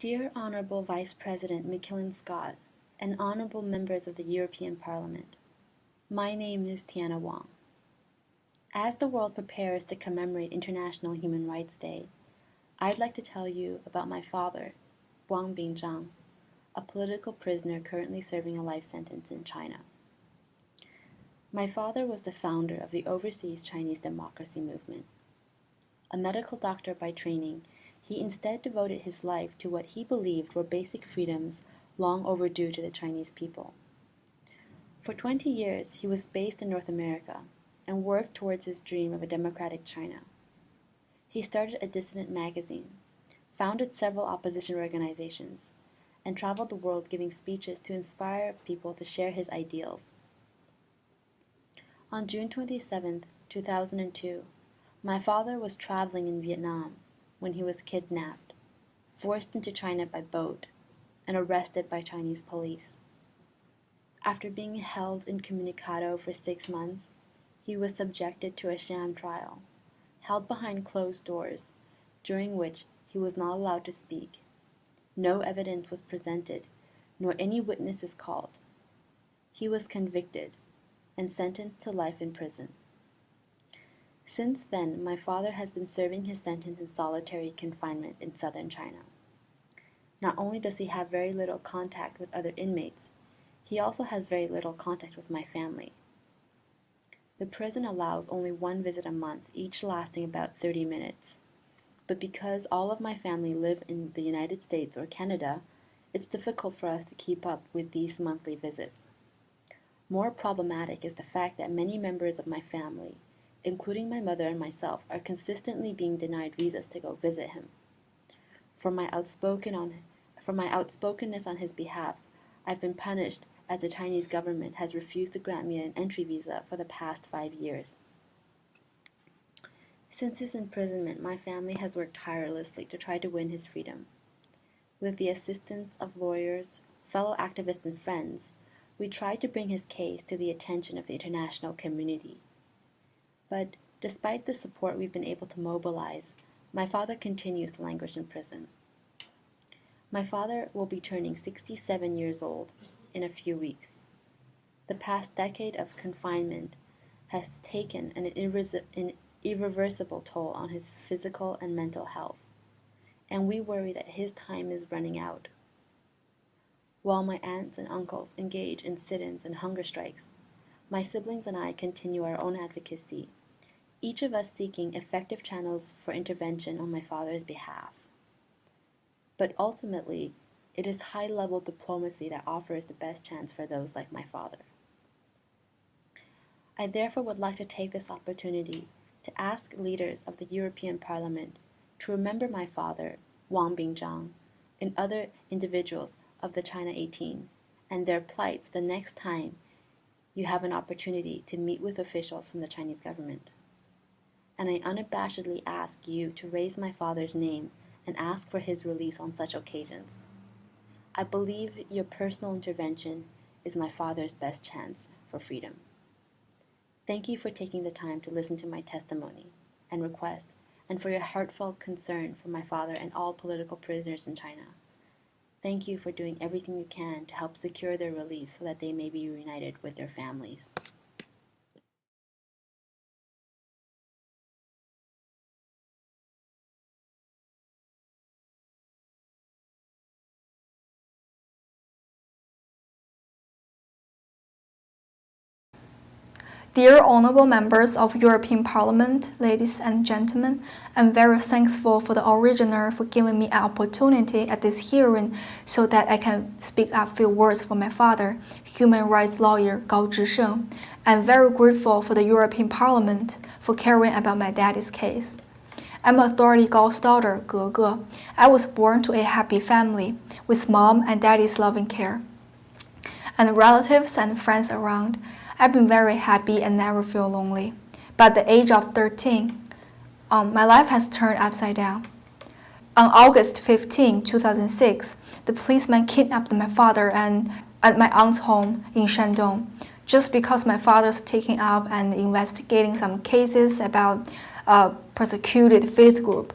Dear Honorable Vice President McMillan-Scott and Honorable Members of the European Parliament, my name is Tianyan Wang. As the world prepares to commemorate International Human Rights Day, I'd like to tell you about my father, Wang Binzhang, a political prisoner currently serving a life sentence in China. My father was the founder of the Overseas Chinese Democracy Movement. A medical doctor by training, he instead devoted his life to what he believed were basic freedoms long overdue to the Chinese people. For 20 years, he was based in North America and worked towards his dream of a democratic China. He started a dissident magazine, founded several opposition organizations, and traveled the world giving speeches to inspire people to share his ideals. On June 27, 2002, my father was traveling in Vietnam when he was kidnapped, forced into China by boat, and arrested by Chinese police. After being held incommunicado for 6 months, he was subjected to a sham trial, held behind closed doors, during which he was not allowed to speak. No evidence was presented, nor any witnesses called. He was convicted and sentenced to life in prison. Since then, my father has been serving his sentence in solitary confinement in southern China. Not only does he have very little contact with other inmates, he also has very little contact with my family. The prison allows only one visit a month, each lasting about 30 minutes. But because all of my family live in the United States or Canada, it's difficult for us to keep up with these monthly visits. More problematic is the fact that many members of my family, including my mother and myself, are consistently being denied visas to go visit him. For my outspokenness on his behalf, I've been punished as the Chinese government has refused to grant me an entry visa for the past 5 years. Since his imprisonment, my family has worked tirelessly to try to win his freedom. With the assistance of lawyers, fellow activists, and friends, we tried to bring his case to the attention of the international community. But despite the support we've been able to mobilize, my father continues to languish in prison. My father will be turning 67 years old in a few weeks. The past decade of confinement has taken an irreversible toll on his physical and mental health, and we worry that his time is running out. While my aunts and uncles engage in sit-ins and hunger strikes, my siblings and I continue our own advocacy, each of us seeking effective channels for intervention on my father's behalf. But ultimately, it is high-level diplomacy that offers the best chance for those like my father. I therefore would like to take this opportunity to ask leaders of the European Parliament to remember my father, Wang Binzhang, and other individuals of the China 18 and their plights the next time you have an opportunity to meet with officials from the Chinese government. And I unabashedly ask you to raise my father's name and ask for his release on such occasions. I believe your personal intervention is my father's best chance for freedom. Thank you for taking the time to listen to my testimony and request, and for your heartfelt concern for my father and all political prisoners in China. Thank you for doing everything you can to help secure their release so that they may be reunited with their families. Dear honorable members of European Parliament, ladies and gentlemen, I'm very thankful for the originator for giving me an opportunity at this hearing so that I can speak a few words for my father, human rights lawyer Gao Zhisheng. I'm very grateful for the European Parliament for caring about my daddy's case. I'm Authority Gao's daughter, Gege. I was born to a happy family with mom and daddy's loving care, and relatives and friends around. I've been very happy and never feel lonely. But at the age of 13, my life has turned upside down. On August 15, 2006, the policeman kidnapped my father and at my aunt's home in Shandong, just because my father's taking up and investigating some cases about a persecuted faith group.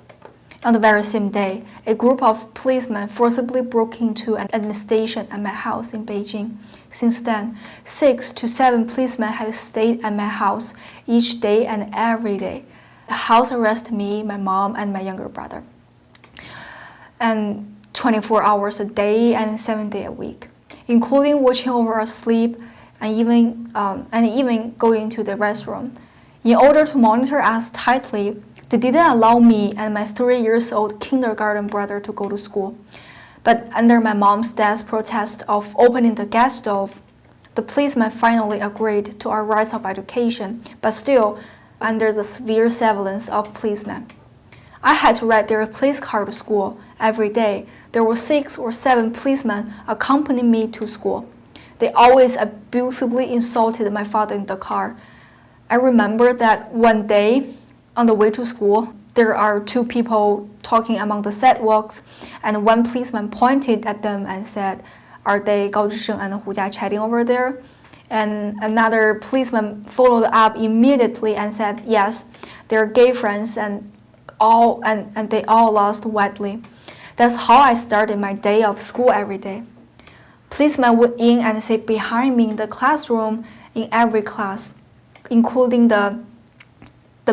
On the very same day, a group of policemen forcibly broke into an station at my house in Beijing. Since then, 6 to 7 policemen had stayed at my house each day and every day. The house arrested me, my mom, and my younger brother. And 24 hours a day and 7 days a week, including watching over our sleep and even going to the restroom. In order to monitor us tightly, they didn't allow me and my 3-year-old kindergarten brother to go to school. But under my mom's dad's protest of opening the gas stove, the policeman finally agreed to our rights of education, but still under the severe surveillance of policemen. I had to ride their police car to school every day. There were 6 or 7 policemen accompanying me to school. They always abusively insulted my father in the car. I remember that one day, on the way to school, there are 2 people talking among the sidewalks, and one policeman pointed at them and said, "Are they Gao Zhisheng and Hu Jia chatting over there?" And another policeman followed up immediately and said, "Yes, they're gay friends and they all lost widely." That's how I started my day of school every day. Policemen would in and sit behind me in the classroom in every class, including the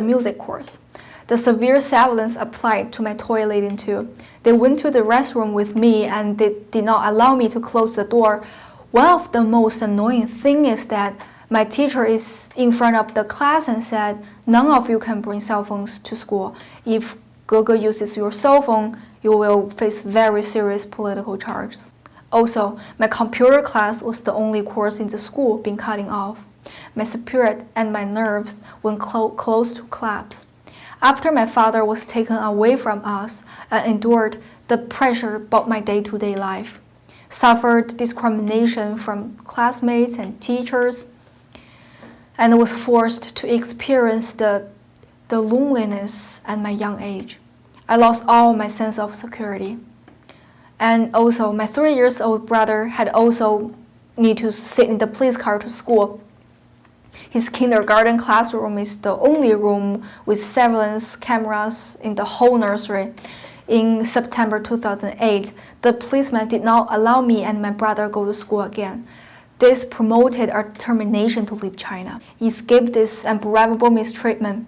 music course. The severe surveillance applied to my toileting too. They went to the restroom with me and they did not allow me to close the door. One of the most annoying things is that my teacher is in front of the class and said, "None of you can bring cell phones to school. If Gege uses your cell phone, you will face very serious political charges." Also, my computer class was the only course in the school being cutting off. My spirit and my nerves went close to collapse. After my father was taken away from us, I endured the pressure about my day-to-day life, suffered discrimination from classmates and teachers, and was forced to experience the loneliness at my young age. I lost all my sense of security. And also, my 3-year-old brother had also need to sit in the police car to school. His kindergarten classroom is the only room with surveillance cameras in the whole nursery. In September 2008, the policeman did not allow me and my brother go to school again. This promoted our determination to leave China, escape this unbearable mistreatment.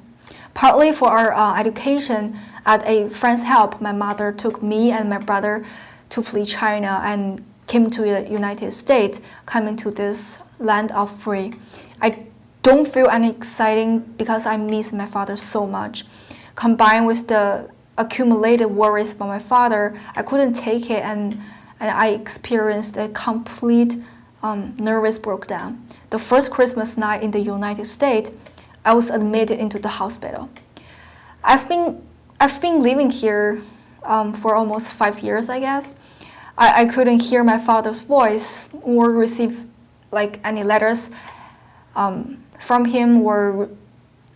Partly for our education, at a friend's help, my mother took me and my brother to flee China and came to the United States, coming to this land of free. I don't feel any exciting because I miss my father so much. Combined with the accumulated worries about my father, I couldn't take it and I experienced a complete nervous breakdown. The first Christmas night in the United States, I was admitted into the hospital. I've been living here for almost 5 years, I guess. I couldn't hear my father's voice or receive any letters from him or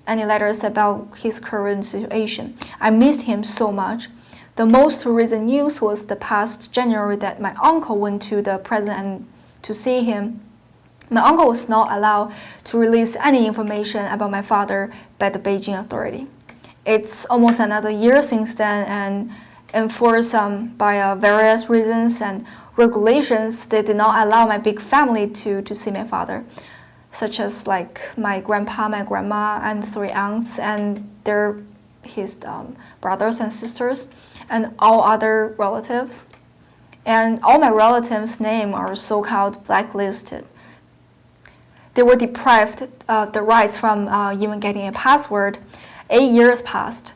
any letters about his current situation. I missed him so much. The most recent news was the past January that my uncle went to the president to see him. My uncle was not allowed to release any information about my father by the Beijing authority. It's almost another year since then, and for by various reasons and regulations, they did not allow my big family to see my father, such as my grandpa, my grandma, and 3 aunts, and his brothers and sisters, and all other relatives. And all my relatives' names are so-called blacklisted. They were deprived of the rights from even getting a password. 8 years passed.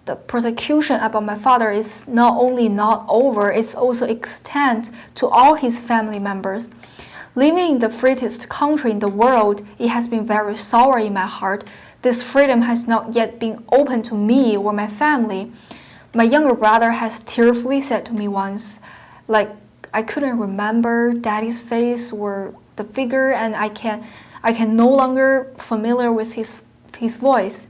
The persecution about my father is not only not over, it's also extends to all his family members. Living in the freest country in the world, it has been very sour in my heart. This freedom has not yet been open to me or my family. My younger brother has tearfully said to me once, I couldn't remember daddy's face or the figure, and I can no longer familiar with his voice.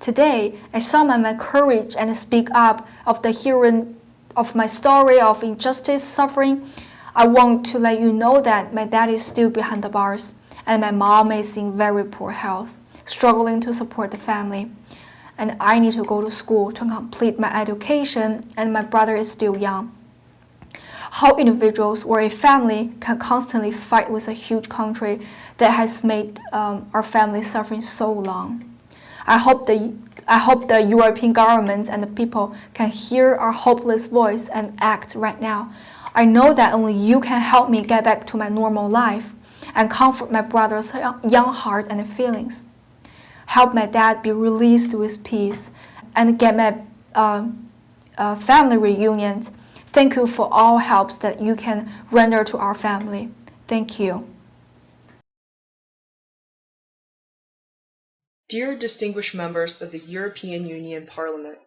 Today, I summon my courage and speak up of the hearing of my story of injustice, suffering. I want to let you know that my dad is still behind the bars, and my mom is in very poor health, struggling to support the family. and I need to go to school to complete my education, and my brother is still young. How individuals or a family can constantly fight with a huge country that has made our family suffering so long. I hope the European governments and the people can hear our hopeless voice and act right now. I know that only you can help me get back to my normal life and comfort my brother's young heart and feelings. Help my dad be released with peace and get my family reunion. Thank you for all helps that you can render to our family. Thank you. Dear distinguished members of the European Union Parliament,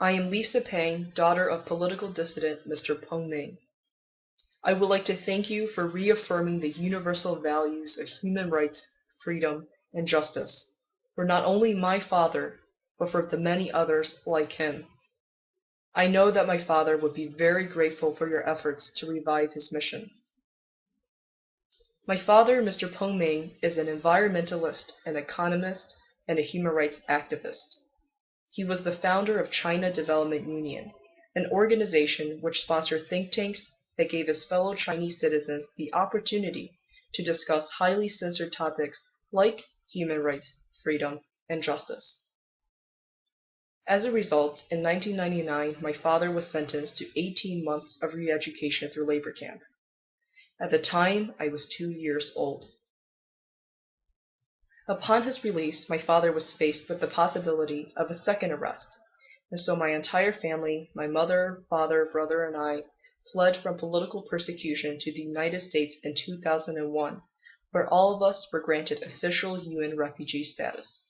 I am Lisa Peng, daughter of political dissident Mr. Ming. I would like to thank you for reaffirming the universal values of human rights, freedom, and justice for not only my father, but for the many others like him. I know that my father would be very grateful for your efforts to revive his mission. My father, Mr. Ming, is an environmentalist, an economist, and a human rights activist. He was the founder of China Development Union, an organization which sponsored think tanks that gave his fellow Chinese citizens the opportunity to discuss highly censored topics like human rights, freedom, and justice. As a result, in 1999, my father was sentenced to 18 months of re-education through labor camp. At the time, I was 2 years old. Upon his release, my father was faced with the possibility of a second arrest, and so my entire family, my mother, father, brother, and I, fled from political persecution to the United States in 2001, where all of us were granted official UN refugee status.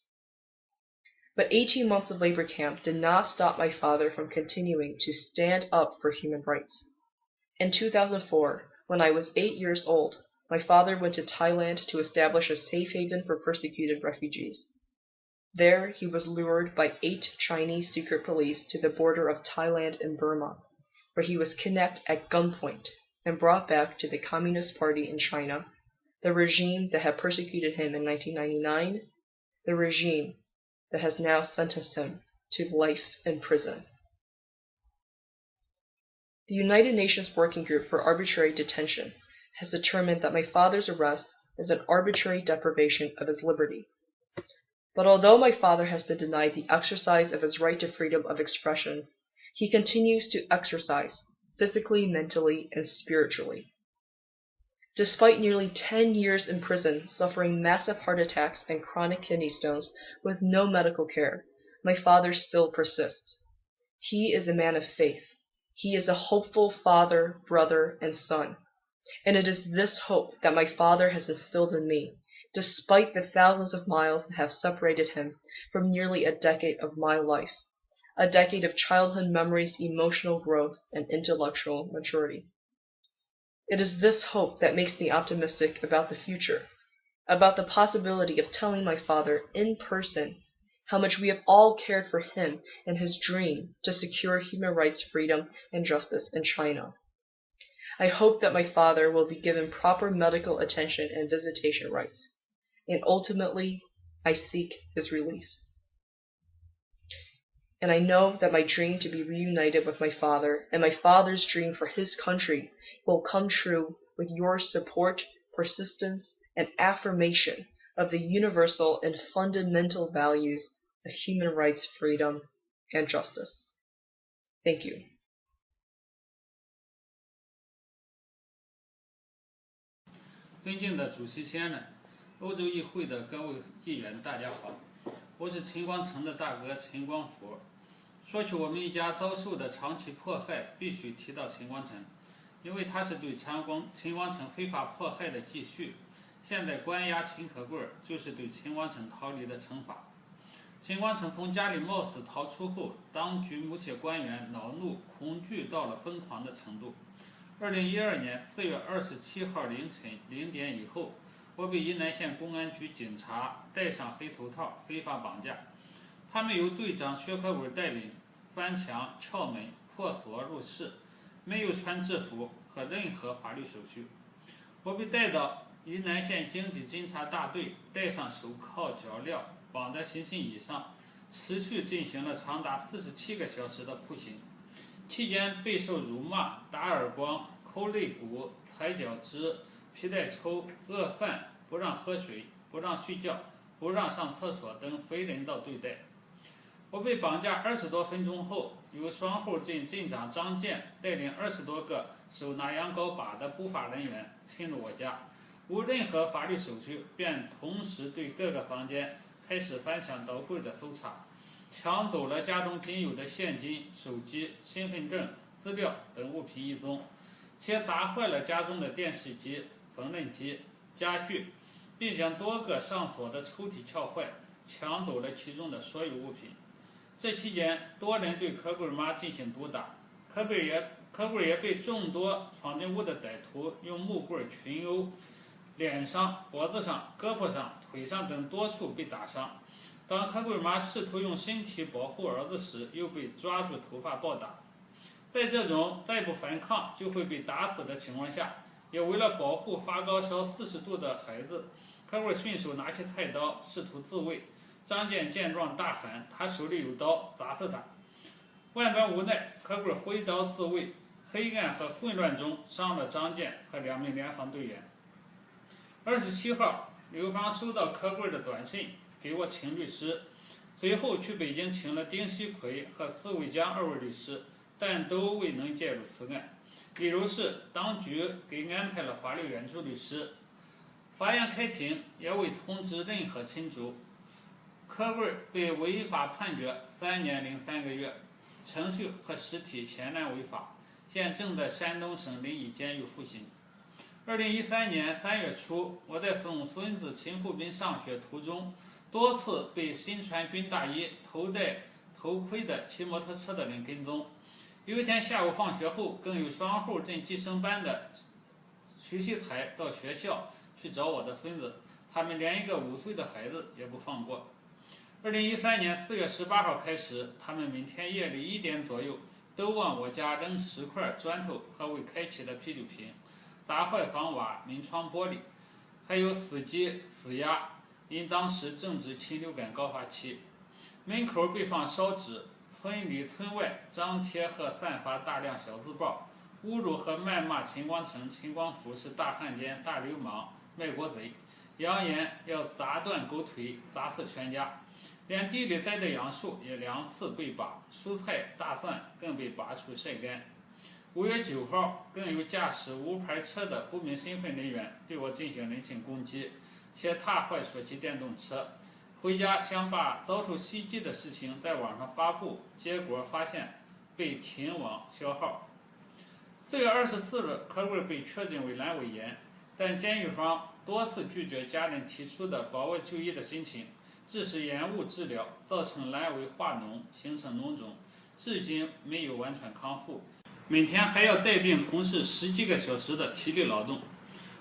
But 18 months of labor camp did not stop my father from continuing to stand up for human rights. In 2004, when I was 8 years old, my father went to Thailand to establish a safe haven for persecuted refugees. There, he was lured by 8 Chinese secret police to the border of Thailand and Burma, where he was kidnapped at gunpoint and brought back to the Communist Party in China, the regime that had persecuted him in 1999, the regime that has now sentenced him to life in prison. The United Nations Working Group for Arbitrary Detention has determined that my father's arrest is an arbitrary deprivation of his liberty. But although my father has been denied the exercise of his right to freedom of expression, he continues to exercise physically, mentally, and spiritually. Despite nearly 10 years in prison, suffering massive heart attacks and chronic kidney stones with no medical care, my father still persists. He is a man of faith. He is a hopeful father, brother, and son. And it is this hope that my father has instilled in me, despite the thousands of miles that have separated him from nearly a decade of my life, a decade of childhood memories, emotional growth, and intellectual maturity. It is this hope that makes me optimistic about the future, about the possibility of telling my father in person how much we have all cared for him and his dream to secure human rights, freedom, and justice in China. I hope that my father will be given proper medical attention and visitation rights, and ultimately, I seek his release. And I know that my dream to be reunited with my father and my father's dream for his country will come true with your support, persistence, and affirmation of the universal and fundamental values of human rights, freedom, and justice. Thank you. 尊敬的主席先生，欧洲议会的各位议员，大家好，我是秦光城的大哥秦光福。说起我们一家遭受的长期迫害，必须提到秦光城，因为他是对秦光城非法迫害的继续。现在关押秦可贵就是对秦光城逃离的惩罚。秦光城从家里冒死逃出后，当局某些官员恼怒、恐惧到了疯狂的程度。2012年4月27号凌晨0点以后，我被云南县公安局警察戴上黑头套非法绑架。他们由队长薛可伟带领，翻墙、撬门、破锁入室，没有穿制服和任何法律手续。我被带到云南县经济侦查大队，戴上手铐脚镣，绑在行刑椅上，持续进行了长达47个小时的酷刑，期间备受辱骂、打耳光、抠肋骨、踩脚趾、皮带抽、饿饭、不让喝水、不让睡觉、不让上厕所等非人道对待。我被绑架20多分钟后，由双户镇镇长张健带领20多个手拿羊羔把的不法人员侵入我家，无任何法律手续，便同时对各个房间开始翻箱倒柜的搜查，抢走了家中仅有的现金、手机、身份证、资料等物品一宗，且砸坏了家中的电视机、缝纫机、家具，并将多个上锁的抽屉撬坏，抢走了其中的所有物品。这期间，多人对可贵妈进行毒打，可贵也被众多闯进屋的歹徒用木棍、群殴，脸上、脖子上、胳膊上、腿上等多处被打伤。当可贵妈试图用身体保护儿子时，又被抓住头发暴打。在这种再不反抗就会被打死的情况下，也为了保护发高烧40度的孩子，可贵顺手拿起菜刀试图自卫。张健见状大喊：“他手里有刀，砸死他！”万般无奈，可贵挥刀自卫。黑暗和混乱中伤了张健和2名联防队员。27号，刘芳收到可贵的短信，给我请律师，随后去北京请了丁锡奎和司伟江2位律师，但都未能介入此案。理由是当局给安排了法律援助律师。法院开庭也未通知任何亲族。可贵被违法判决3年零3个月，程序和实体显然违法，现正在山东省临沂监狱服刑。2013年3月初，我在送孙子秦富斌上学途中，多次被身穿军大衣、头戴头盔的骑摩托车的人跟踪。有一天下午放学后，更有双户镇计生班的徐锡才到学校去找我的孙子，他们连一个5岁的孩子也不放过。2013年4月18号开始，他们每天夜里1点左右都往我家扔石块、砖头和未开启的啤酒瓶，砸坏房瓦、门窗玻璃，还有死鸡、死鸭。因当时正值禽流感高发期，门口被放烧纸，村里村外张贴和散发大量小字报，侮辱和谩骂陈光诚、陈光福是大汉奸、大流氓、卖国贼，扬言要砸断狗腿、砸死全家。连地里栽的杨树也2次被拔，蔬菜、大蒜更被拔出晒干。5月9号，更有驾驶无牌车的不明身份人员对我进行人身攻击，且踏坏手骑电动车。回家想把遭受袭击的事情在网上发布，结果发现被停网消耗。4月24日，可贵被确诊为阑尾炎，但监狱方多次拒绝家人提出的保外就医的申请，致使延误治疗，造成阑尾化脓，形成脓肿，至今没有完全康复，每天还要带病从事10几个小时的体力劳动。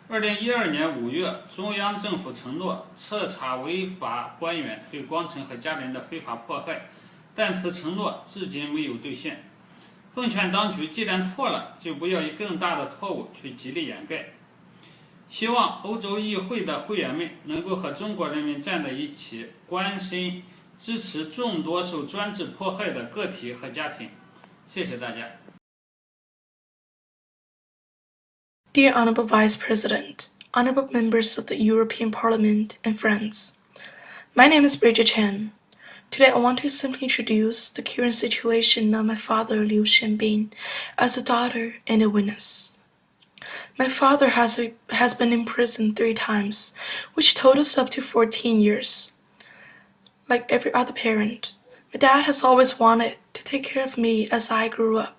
2012年5月，中央政府承诺彻查违法官员对光诚和家人的非法迫害，但此承诺至今没有兑现。奉劝当局，既然错了，就不要以更大的错误去极力掩盖。希望欧洲议会的会员们能够和中国人民站在一起，关心、支持众多受专制迫害的个体和家庭。谢谢大家。Dear Honorable Vice President, Honorable Members of the European Parliament and friends, my name is Bridget Chan. Today I want to simply introduce the current situation of my father Liu Xianbing as a daughter and a witness. My father has been in prison 3 times, which totals up to 14 years. Like every other parent, my dad has always wanted to take care of me as I grew up.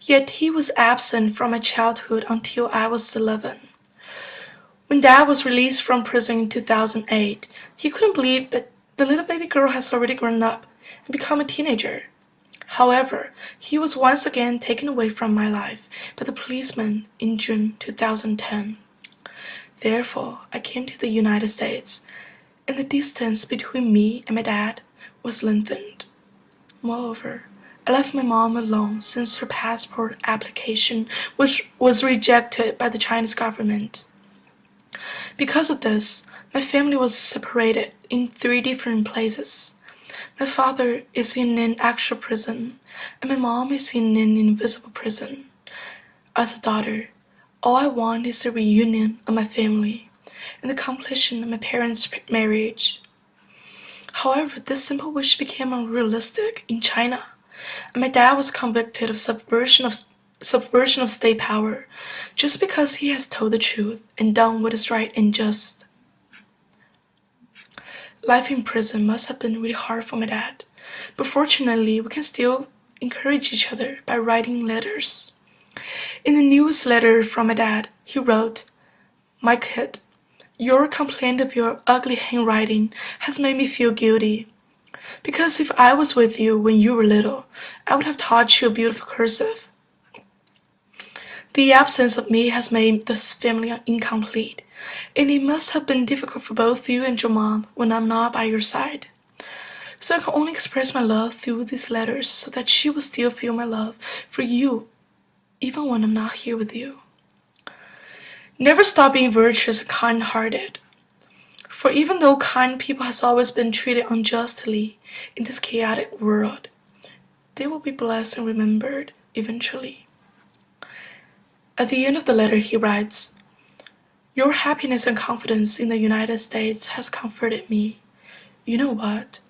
Yet he was absent from my childhood until I was 11. When Dad was released from prison in 2008, he couldn't believe that the little baby girl has already grown up and become a teenager. However, he was once again taken away from my life by the policeman in June 2010. Therefore, I came to the United States, and the distance between me and my dad was lengthened. Moreover, I left my mom alone since her passport application was rejected by the Chinese government. Because of this, my family was separated in 3 different places. My father is in an actual prison, and my mom is in an invisible prison. As a daughter, all I want is the reunion of my family and the completion of my parents' marriage. However, this simple wish became unrealistic in China, and my dad was convicted of subversion of state power just because he has told the truth and done what is right and just. Life in prison must have been really hard for my dad, but fortunately we can still encourage each other by writing letters. In the newest letter from my dad, he wrote, "My kid, your complaint of your ugly handwriting has made me feel guilty. Because if I was with you when you were little, I would have taught you a beautiful cursive. The absence of me has made this family incomplete, and it must have been difficult for both you and your mom when I'm not by your side. So I can only express my love through these letters so that she will still feel my love for you, even when I'm not here with you. Never stop being virtuous and kind-hearted. For even though kind people has always been treated unjustly in this chaotic world, they will be blessed and remembered eventually." At the end of the letter he writes, "Your happiness and confidence in the United States has comforted me. You know what?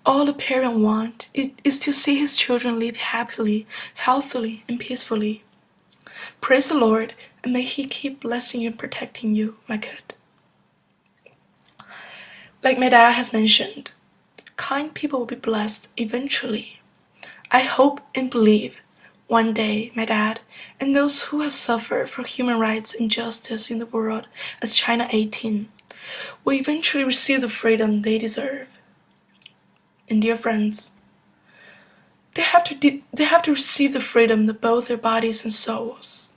All a parent wants is to see his children live happily, healthily, and peacefully. Praise the Lord, and may He keep blessing you and protecting you, my kid." Like my dad has mentioned, kind people will be blessed eventually. I hope and believe one day my dad and those who have suffered for human rights and justice in the world as China 18 will eventually receive the freedom they deserve. And dear friends, they have to receive the freedom of both their bodies and souls.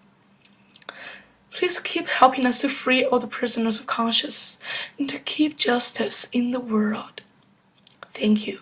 Please keep helping us to free all the prisoners of conscience and to keep justice in the world. Thank you.